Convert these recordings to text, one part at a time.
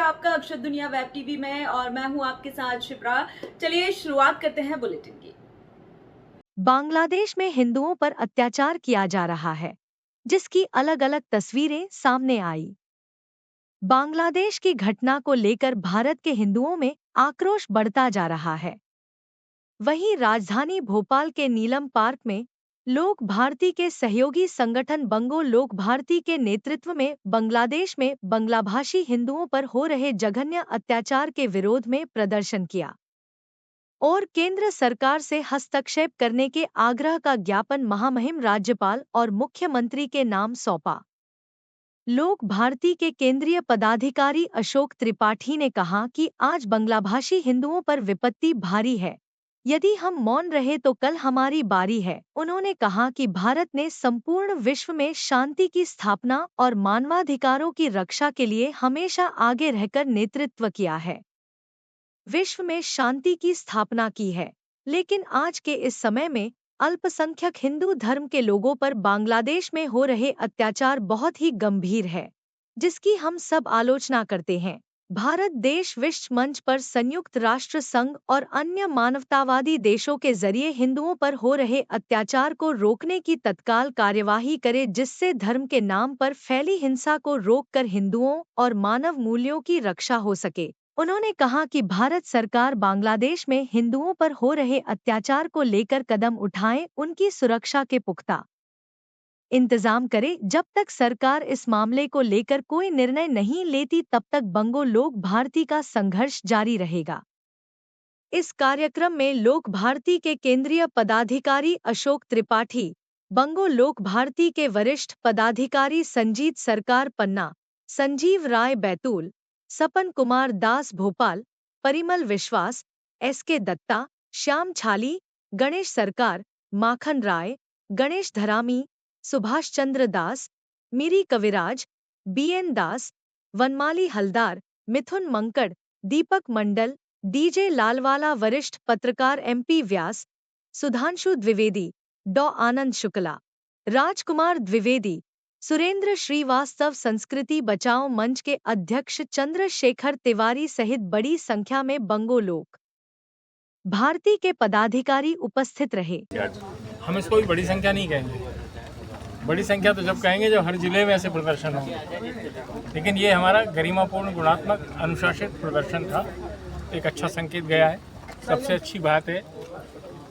आपका अक्षत दुनिया web TV में और मैं हूं आपके साथ शिप्रा। चलिए शुरुआत करते हैं बुलेटिन की। बांग्लादेश में हिंदुओं पर अत्याचार किया जा रहा है, जिसकी अलग अलग तस्वीरें सामने आई। बांग्लादेश की घटना को लेकर भारत के हिंदुओं में आक्रोश बढ़ता जा रहा है। वहीं राजधानी भोपाल के नीलम पार्क में लोक भारती के सहयोगी संगठन बंगो लोक भारती के नेतृत्व में बांग्लादेश में बंगलाभाषी हिंदुओं पर हो रहे जघन्य अत्याचार के विरोध में प्रदर्शन किया और केंद्र सरकार से हस्तक्षेप करने के आग्रह का ज्ञापन महामहिम राज्यपाल और मुख्यमंत्री के नाम सौंपा। लोक भारती के केंद्रीय पदाधिकारी अशोक त्रिपाठी ने कहा कि आज बंगलाभाषी हिंदुओं पर विपत्ति भारी है। यदि हम मौन रहे तो कल हमारी बारी है। उन्होंने कहा कि भारत ने संपूर्ण विश्व में शांति की स्थापना और मानवाधिकारों की रक्षा के लिए हमेशा आगे रहकर नेतृत्व किया है, विश्व में शांति की स्थापना की है। लेकिन आज के इस समय में अल्पसंख्यक हिंदू धर्म के लोगों पर बांग्लादेश में हो रहे अत्याचार बहुत ही गंभीर है, जिसकी हम सब आलोचना करते हैं। भारत देश विश्व मंच पर संयुक्त राष्ट्र संघ और अन्य मानवतावादी देशों के जरिए हिंदुओं पर हो रहे अत्याचार को रोकने की तत्काल कार्यवाही करे, जिससे धर्म के नाम पर फैली हिंसा को रोककर हिंदुओं और मानव मूल्यों की रक्षा हो सके। उन्होंने कहा कि भारत सरकार बांग्लादेश में हिंदुओं पर हो रहे अत्याचार को लेकर कदम उठाए, उनकी सुरक्षा के पुख्ता इंतजाम करे। जब तक सरकार इस मामले को लेकर कोई निर्णय नहीं लेती, तब तक बंगो लोक भारती का संघर्ष जारी रहेगा। इस कार्यक्रम में लोक भारती के केंद्रीय पदाधिकारी अशोक त्रिपाठी, बंगो लोक भारती के वरिष्ठ पदाधिकारी संजीत सरकार पन्ना, संजीव राय बैतूल, सपन कुमार दास भोपाल, परिमल विश्वास, एसके दत्ता, श्याम छाली, गणेश सरकार, माखन राय, गणेश धरामी, सुभाष चंद्र दास, मीरी कविराज, बीएन दास, वनमाली हलदार, मिथुन मंकड़, दीपक मंडल, डीजे लालवाला, वरिष्ठ पत्रकार एमपी व्यास, सुधांशु द्विवेदी, डॉ आनंद शुक्ला, राजकुमार द्विवेदी, सुरेंद्र श्रीवास्तव, संस्कृति बचाओ मंच के अध्यक्ष चंद्रशेखर तिवारी सहित बड़ी संख्या में बंगो लोक भारती के पदाधिकारी उपस्थित रहे। हम इसको भी बड़ी संख्या नहीं कहेंगे। बड़ी संख्या तो जब कहेंगे जब हर जिले में ऐसे प्रदर्शन हो, लेकिन ये हमारा गरिमापूर्ण, गुणात्मक, अनुशासित प्रदर्शन था। एक अच्छा संकेत गया है। सबसे अच्छी बात है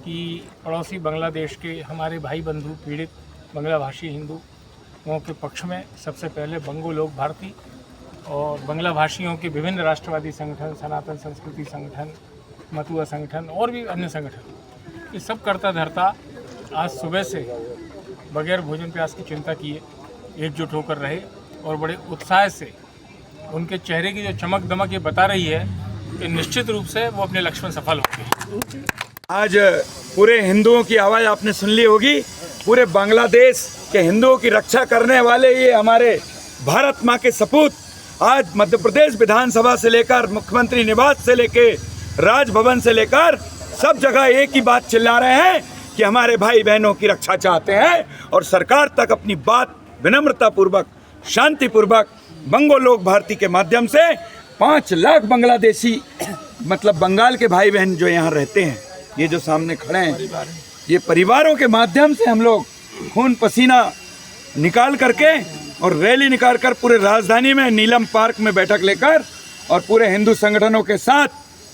कि पड़ोसी बांग्लादेश के हमारे भाई बंधु पीड़ित बांग्लाभाषी हिंदुओं के पक्ष में सबसे पहले बंगो लोक भारती और बांग्ला भाषियों के विभिन्न राष्ट्रवादी संगठन, सनातन संस्कृति संगठन, मतुआ संगठन और भी अन्य संगठन, ये सब करता धरता आज सुबह से बगैर भोजन प्यास की चिंता किए एकजुट होकर रहे और बड़े उत्साह से उनके चेहरे की जो चमक दमक ये बता रही है कि निश्चित रूप से वो अपने लक्ष्य में सफल होंगे। आज पूरे हिंदुओं की आवाज़ आपने सुन ली होगी। पूरे बांग्लादेश के हिंदुओं की रक्षा करने वाले ये हमारे भारत माँ के सपूत आज मध्य प्रदेश विधानसभा से लेकर मुख्यमंत्री निवास से लेकर राजभवन से लेकर सब जगह एक ही बात चिल्ला रहे हैं कि हमारे भाई बहनों की रक्षा चाहते हैं और सरकार तक अपनी बात विनम्रतापूर्वक, शांतिपूर्वक बंगो लोक भारती के माध्यम से 5 लाख बांग्लादेशी, मतलब बंगाल के भाई बहन जो यहाँ रहते हैं, ये जो सामने खड़े हैं, ये परिवारों के माध्यम से हम लोग खून पसीना निकाल करके और रैली निकाल कर पूरे राजधानी में नीलम पार्क में बैठक लेकर और पूरे हिंदू संगठनों के साथ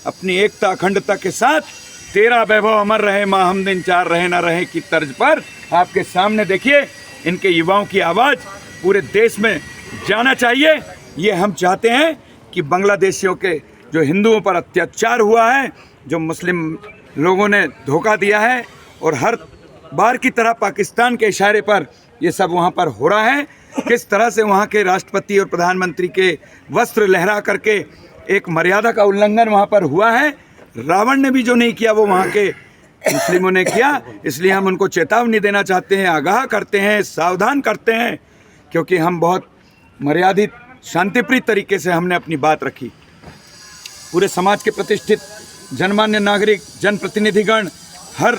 अपनी एकता अखंडता के साथ 13 वैभव अमर रहे माँ हम दिन 4 रहे ना रहे की तर्ज पर आपके सामने देखिए इनके युवाओं की आवाज़ पूरे देश में जाना चाहिए। ये हम चाहते हैं कि बांग्लादेशियों के जो हिंदुओं पर अत्याचार हुआ है, जो मुस्लिम लोगों ने धोखा दिया है और हर बार की तरह पाकिस्तान के इशारे पर ये सब वहाँ पर हो रहा है, किस तरह से वहाँ के राष्ट्रपति और प्रधानमंत्री के वस्त्र लहरा करके एक मर्यादा का उल्लंघन वहाँ पर हुआ है। रावण ने भी जो नहीं किया वो वहाँ के मुस्लिमों ने किया। इसलिए हम उनको चेतावनी देना चाहते हैं, आगाह करते हैं, सावधान करते हैं, क्योंकि हम बहुत मर्यादित शांतिप्रिय तरीके से हमने अपनी बात रखी। पूरे समाज के प्रतिष्ठित जनमान्य नागरिक, जनप्रतिनिधिगण, हर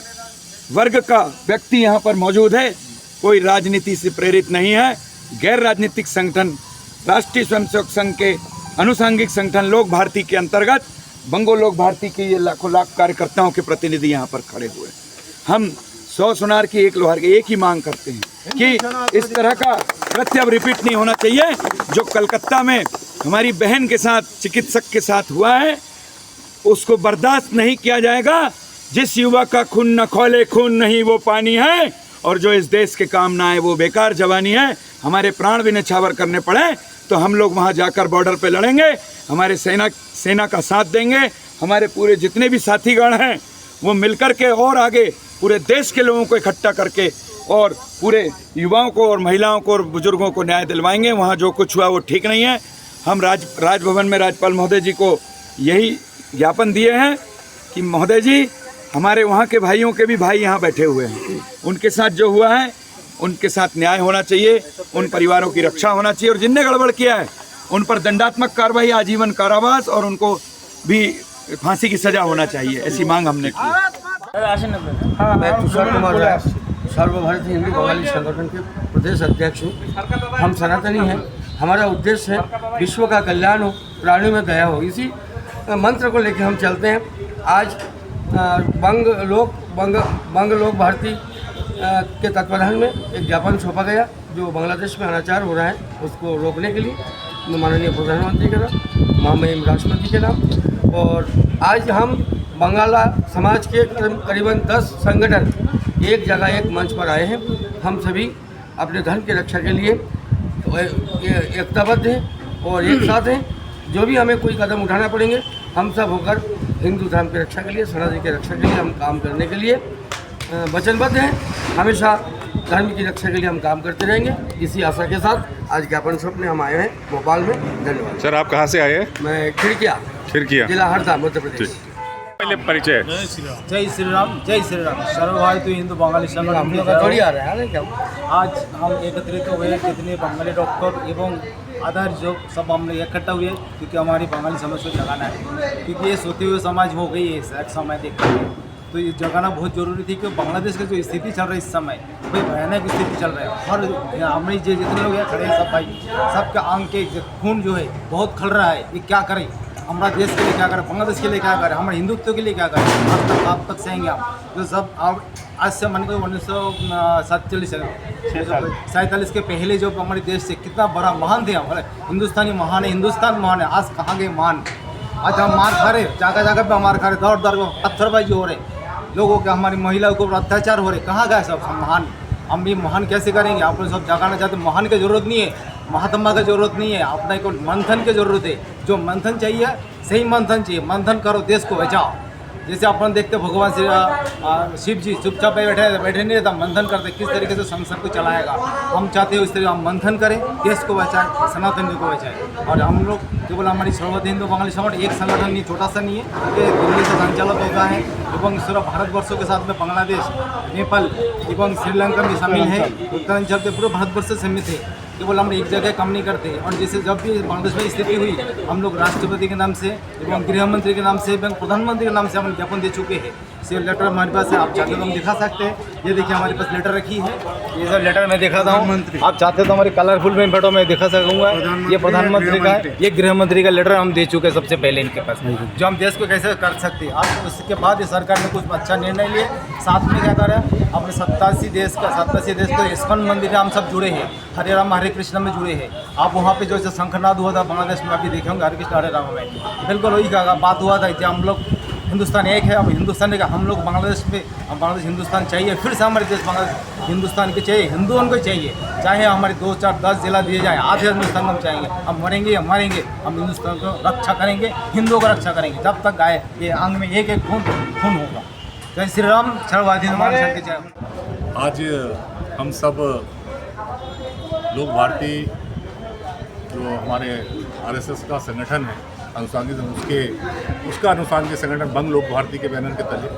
वर्ग का व्यक्ति यहाँ पर मौजूद है। कोई राजनीति से प्रेरित नहीं है। गैर राजनीतिक संगठन राष्ट्रीय स्वयंसेवक संघ के अनुसांगिक संगठन लोक भारती के अंतर्गत बंगो लोक भारती के ये लाखों लाख कार्यकर्ताओं के प्रतिनिधि यहाँ पर खड़े हुए। हम 100 सुनार की 1 लोहार की एक ही मांग करते हैं कि इस तरह का कृत्य अब रिपीट नहीं होना चाहिए। जो कलकत्ता में हमारी बहन के साथ, चिकित्सक के साथ हुआ है, उसको बर्दाश्त नहीं किया जाएगा। जिस युवक का खून न खौले, खून नहीं वो पानी है, और जो इस देश के काम ना आए वो बेकार जवानी है। हमारे प्राण भी न्यौछावर करने पड़े तो हम लोग वहाँ जाकर बॉर्डर पे लड़ेंगे, हमारे सेना का साथ देंगे। हमारे पूरे जितने भी साथीगण हैं वो मिलकर के और आगे पूरे देश के लोगों को इकट्ठा करके और पूरे युवाओं को और महिलाओं को और बुजुर्गों को न्याय दिलवाएंगे। वहाँ जो कुछ हुआ वो ठीक नहीं है। हम राजभवन में राज्यपाल महोदय जी को यही ज्ञापन दिए हैं कि महोदय जी, हमारे वहाँ के भाइयों के भी भाई यहाँ बैठे हुए हैं, उनके साथ जो हुआ है उनके साथ न्याय होना चाहिए, उन परिवारों की रक्षा होना चाहिए, और जिनने गड़बड़ किया है उन पर दंडात्मक कार्रवाई, आजीवन कारावास और उनको भी फांसी की सजा होना चाहिए। ऐसी मांग हमने की। मैं तुषार कुमार राय, सर्वभारतीय हिंदू बंगाली संगठन के प्रदेश अध्यक्ष हूँ। हम सनातनी हैं, हमारा उद्देश्य है विश्व का कल्याण हो, प्राणियों में दया हो। इसी मंत्र को लेकर हम चलते हैं। आज बंग लोक भारती के तत्वाधान में एक ज्ञापन सौंपा गया जो बांग्लादेश में अनाचार हो रहा है उसको रोकने के लिए माननीय प्रधानमंत्री के नाम, महामहिम राष्ट्रपति के नाम। और आज हम बंगाला समाज के करीबन 10 संगठन एक जगह एक मंच पर आए हैं। हम सभी अपने धर्म की रक्षा के लिए एकताबद्ध हैं और एक साथ हैं। जो भी हमें कोई कदम उठाना पड़ेंगे, हम सब होकर हिंदू धर्म की रक्षा के लिए, सनातन की रक्षा के लिए हम काम करने के लिए वचनबद्ध हैं। हमेशा धर्म की रक्षा के लिए हम काम करते रहेंगे। इसी आशा के साथ आज ज्ञापन सौंपने हम आए हैं भोपाल में। धन्यवाद। सर, आप कहाँ से आए हैं? मैं खिड़किया जिला हरदा, मध्य प्रदेश। पहले परिचय। जय श्री राम, जय श्री राम। सर्वभारतीय हिंदू बंगाली संगठन थोड़ी आ रहा है क्या? आज हम एकत्रित हुए, कितने बंगाली डॉक्टर एवं आधार जो सब हम लोग इकट्ठा हुए क्योंकि हमारी बंगाली समाज को जगाना है। क्योंकि ये सोते हुए समाज हो गई है एक समय देखते हैं, तो ये जगाना बहुत जरूरी थी। कि बांग्लादेश की जो स्थिति चल रही है इस समय, भाई भयानक स्थिति चल रहा है। हर हमारे जितने लोग यहाँ खड़े हैं सब भाई, सबके आंग के खून जो है बहुत खल रहा है। ये क्या करें, हमारा देश के लिए क्या करें, बांग्लादेश के लिए क्या करें, हमारे हिंदुत्व के लिए क्या करें। आप तक सहेंगे हम जो सब आज से मन को 1947 के पहले जो हमारे देश से कितना बड़ा महान थे हमारे हिंदुस्तानी महान है, हिंदुस्तान महान है। आज कहाँ गए महान? आज हम मार खा रहे, जगह जगह पे मार खा रहे, दौड़ दौड़ पत्थरबाजी हो रहे, लोगों के हमारी महिलाओं के ऊपर अत्याचार हो रहे। कहाँ गए सब महान? हम भी महान कैसे करेंगे? आप लोग सब जगाना चाहते। महान की जरूरत नहीं है, महात्मा की जरूरत नहीं है, अपना को मंथन की जरूरत है। जो मंथन चाहिए, सही मंथन चाहिए। मंथन करो, देश को बचाओ। जैसे अपन देखते भगवान शिव जी चुपचाप बैठे नहीं रहता, मंथन करते किस तरीके से संसद को चलाएगा। हम चाहते हो इस तरह हम मंथन करें, देश को बचाएं, सनातन को बचाएं। और हम लोग केवल हमारी सर्वभारतीय हिंदू बंगाली संगठन एक संगठन नहीं, छोटा सा नहीं है, ये दिल्ली से संचालित होता है एवं पूरा भारतवर्षों के साथ में बांग्लादेश, नेपाल एवं श्रीलंका भी शामिल है। उत्तरांचल के पूरे भारतवर्ष से सीमित है। केवल हम एक जगह काम नहीं करते। और जैसे जब भी बांग्लादेश में स्थिति हुई, हम लोग राष्ट्रपति के नाम से एवं गृह मंत्री के नाम से एवं प्रधानमंत्री के नाम से हम ज्ञापन दे चुके हैं। ये लेटर हमारे पास है, आप चाहते तो हम दिखा सकते हैं। ये देखिए हमारे पास लेटर रखी है, ये सब लेटर मैं दिखाता हूँ। आप चाहते तो हमारी कलरफुल में फोटो में दिखा सकूँगा। ये प्रधानमंत्री का है, ये गृह मंत्री का लेटर हम दे चुके हैं सबसे पहले इनके पास, जो हम देश को कैसे कर सकते हैं। आज उसके बाद ये सरकार ने कुछ अच्छा निर्णय लिए। साथ में क्या करें, अपने 87 देश को इस्कॉन मंदिर में हम सब जुड़े हैं, हरे राम हरे कृष्ण में जुड़े हैं। आप वहाँ पे जो शंखनाद हुआ था बांग्लादेश में, अभी देखे होंगे हरे कृष्ण हरे राम में, बिल्कुल वही का बात हुआ था कि हम लोग हिंदुस्तान एक है। अब हिंदुस्तान का हम लोग बांग्लादेश में, हम बांग्लादेश हिंदुस्तान चाहिए, फिर से हमारे देश बांग्लादेश हिंदुस्तान के चाहिए, हिंदुओं को चाहिए। चाहे हमारे 2, 4, 10 जिला दिए जाए, आधे हिंदुस्तान हम चाहेंगे। हम मरेंगे, हम मारेंगे, हम हिंदुस्तान को रक्षा करेंगे, हिंदुओं को रक्षा करेंगे। जब तक आए ये अंग में एक एक खून होगा। जय श्री राम, सर्वभारतीय जय। आज हम सब लोक भारती जो हमारे आरएसएस का संगठन है अनुसांगिक, उसका अनुसांगिक संगठन बंग लोक भारती के बैनर के तले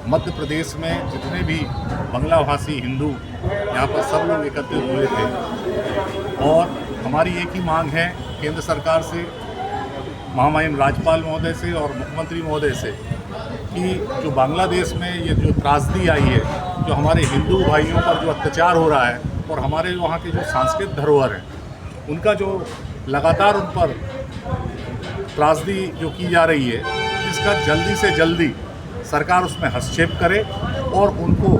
मध्य प्रदेश में जितने भी बंगला भाषी हिंदू यहाँ पर सब लोग एकत्रित हुए थे। और हमारी एक ही मांग है केंद्र सरकार से, महामहिम राज्यपाल महोदय से और मुख्यमंत्री महोदय से, कि जो बांग्लादेश में ये जो त्रासदी आई है, जो हमारे हिंदू भाइयों पर जो अत्याचार हो रहा है और हमारे वहाँ के जो सांस्कृतिक धरोहर हैं उनका जो लगातार उन पर त्रासदी जो की जा रही है, इसका जल्दी से जल्दी सरकार उसमें हस्तक्षेप करे और उनको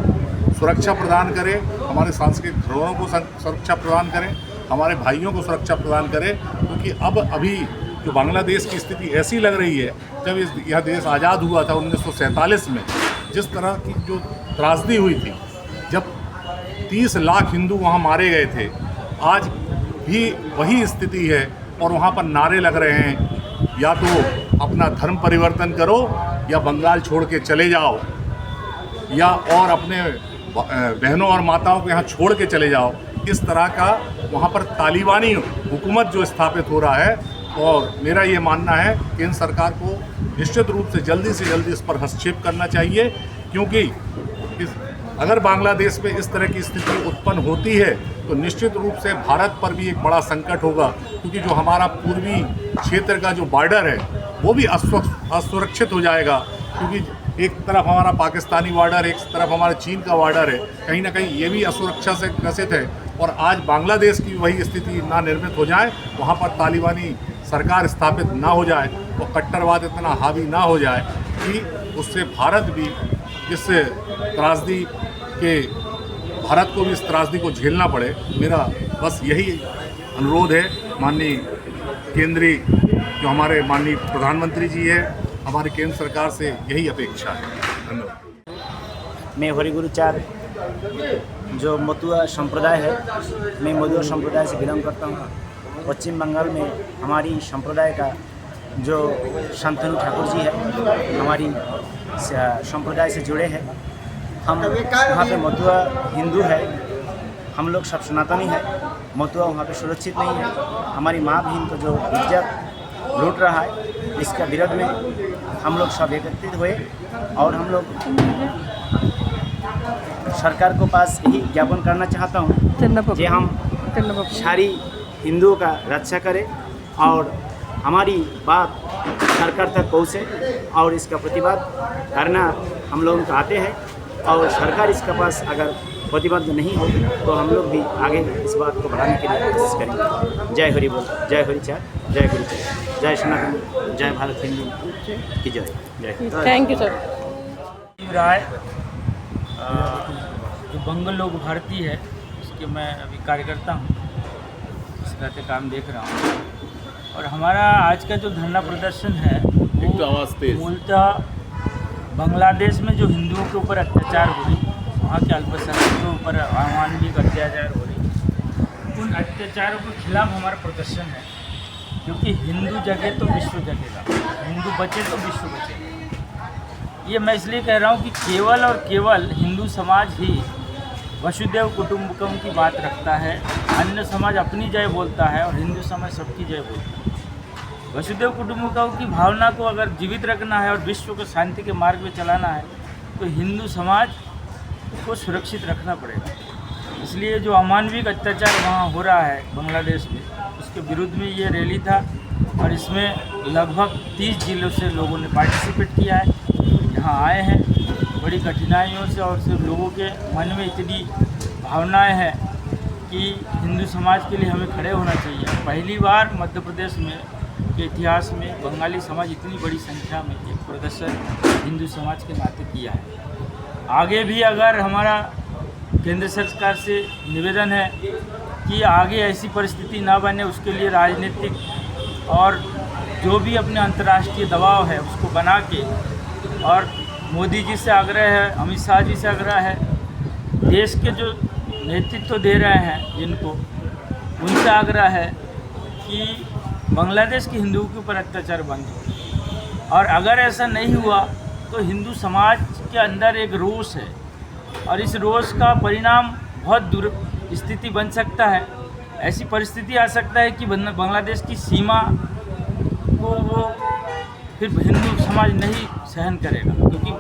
सुरक्षा प्रदान करे, हमारे सांस्कृतिक धरोहरों को सुरक्षा प्रदान करें, हमारे भाइयों को सुरक्षा प्रदान करें, क्योंकि अब अभी जो बांग्लादेश की स्थिति ऐसी लग रही है, जब यह देश आज़ाद हुआ था 1947 में, जिस तरह की जो त्रासदी हुई थी, जब 30 लाख हिंदू वहाँ मारे गए थे, आज भी वही स्थिति है और वहाँ पर नारे लग रहे हैं, या तो अपना धर्म परिवर्तन करो या बंगाल छोड़ के चले जाओ, या और अपने बहनों और माताओं को यहाँ छोड़ के चले जाओ। इस तरह का वहाँ पर तालिबानी हुकूमत जो स्थापित हो रहा है, और मेरा ये मानना है कि केंद्र सरकार को निश्चित रूप से जल्दी इस पर हस्तक्षेप करना चाहिए, क्योंकि अगर बांग्लादेश में इस तरह की स्थिति उत्पन्न होती है तो निश्चित रूप से भारत पर भी एक बड़ा संकट होगा, क्योंकि जो हमारा पूर्वी क्षेत्र का जो बॉर्डर है वो भी असुरक्षित हो जाएगा, क्योंकि एक तरफ हमारा पाकिस्तानी बॉर्डर, एक तरफ हमारा चीन का बॉर्डर है, कहीं ना कहीं ये भी असुरक्षा से ग्रसित है। और आज बांग्लादेश की वही स्थिति ना निर्मित हो जाए, वहाँ पर तालिबानी सरकार स्थापित ना हो जाए, वो कट्टरवाद इतना हावी ना हो जाए कि उससे भारत भी इस त्रासदी के भारत को भी इस त्रासदी को झेलना पड़े। मेरा बस यही अनुरोध है माननीय केंद्रीय जो हमारे माननीय प्रधानमंत्री जी है, हमारी केंद्र सरकार से यही अपेक्षा है। धन्यवाद। मैं हरिगुरुचार्य जो मतुआ संप्रदाय है, मैं मतुआ संप्रदाय से बिलोंग करता हूँ। पश्चिम बंगाल में हमारी संप्रदाय का जो शांतनु ठाकुर जी है, हमारी संप्रदाय से जुड़े हैं। हम वहाँ पे मतुआ हिंदू है, हम लोग सब सनातनी है। मतुआ वहाँ पे सुरक्षित नहीं है। हमारी माँ बहन को जो इज्जत लूट रहा है, इसका विरोध में हम लोग सब एकत्रित हुए और हम लोग सरकार को पास यही ज्ञापन करना चाहता हूँ कि हम सारी हिंदुओं का रक्षा करें और हमारी बात सरकार तक पहुँचे, और इसका प्रतिवाद करना हम लोगों को आते हैं, और सरकार इसके पास अगर प्रतिबद्ध नहीं हो तो हम लोग भी आगे इस बात को बढ़ाने के लिए कोशिश करेंगे। जय हरि बोल, जय हरिचार, जय गुरुचार, जय सनातन, जय भारत हिंदू की जय। जय थैंक यू सर। राय जो बंगाल लोक भारती है, उसके मैं अभी कार्यकर्ता हूँ, इस तरह से काम देख रहा हूँ। और हमारा आज का जो धरना प्रदर्शन है वो मूलतः बांग्लादेश में जो हिंदुओं के ऊपर अत्याचार हो रही, वहाँ के अल्पसंख्यकों के ऊपर अमानवीय अत्याचार हो रही, उन अत्याचारों के खिलाफ हमारा प्रदर्शन है। क्योंकि हिंदू जगे तो विश्व जगेगा, हिंदू बचे तो विश्व बचेगा। ये मैं इसलिए कह रहा हूँ कि केवल और केवल हिंदू समाज ही वसुदेव कुटुंबकम की बात रखता है, अन्य समाज अपनी जय बोलता है और हिंदू समाज सबकी जय बोलता है। वसुदेव कुटुंबकम की भावना को अगर जीवित रखना है और विश्व को शांति के मार्ग में चलाना है तो हिंदू समाज को सुरक्षित रखना पड़ेगा। इसलिए जो अमानवीय अत्याचार वहाँ हो रहा है बांग्लादेश में, उसके विरुद्ध में ये रैली था और इसमें लगभग 30 जिलों से लोगों ने पार्टिसिपेट किया है, यहाँ आए हैं बड़ी कठिनाइयों से, और सिर्फ लोगों के मन में इतनी भावनाएं हैं कि हिंदू समाज के लिए हमें खड़े होना चाहिए। पहली बार मध्य प्रदेश में के इतिहास में बंगाली समाज इतनी बड़ी संख्या में एक प्रदर्शन हिंदू समाज के नाते किया है। आगे भी अगर हमारा केंद्र सरकार से निवेदन है कि आगे ऐसी परिस्थिति ना बने, उसके लिए राजनीतिक और जो भी अपने अंतर्राष्ट्रीय दबाव है उसको बना के, और मोदी जी से आग्रह है, अमित शाह जी से आग्रह है, देश के जो नेतृत्व दे रहे हैं जिनको, उनसे आग्रह है कि बांग्लादेश के हिंदुओं के ऊपर अत्याचार बंद हो। और अगर ऐसा नहीं हुआ तो हिंदू समाज के अंदर एक रोष है, और इस रोष का परिणाम बहुत दूर स्थिति बन सकता है। ऐसी परिस्थिति आ सकता है कि बांग्लादेश की सीमा को वो फिर हिंदू समाज नहीं सहन करेगा, क्योंकि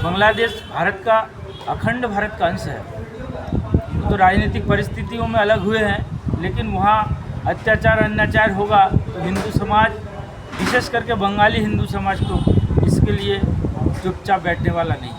बांग्लादेश भारत का, अखंड भारत का अंश है। तो राजनीतिक परिस्थितियों में अलग हुए हैं, लेकिन वहाँ अत्याचार अत्याचार होगा तो हिंदू समाज, विशेष करके बंगाली हिंदू समाज को इसके लिए चुपचाप बैठने वाला नहीं।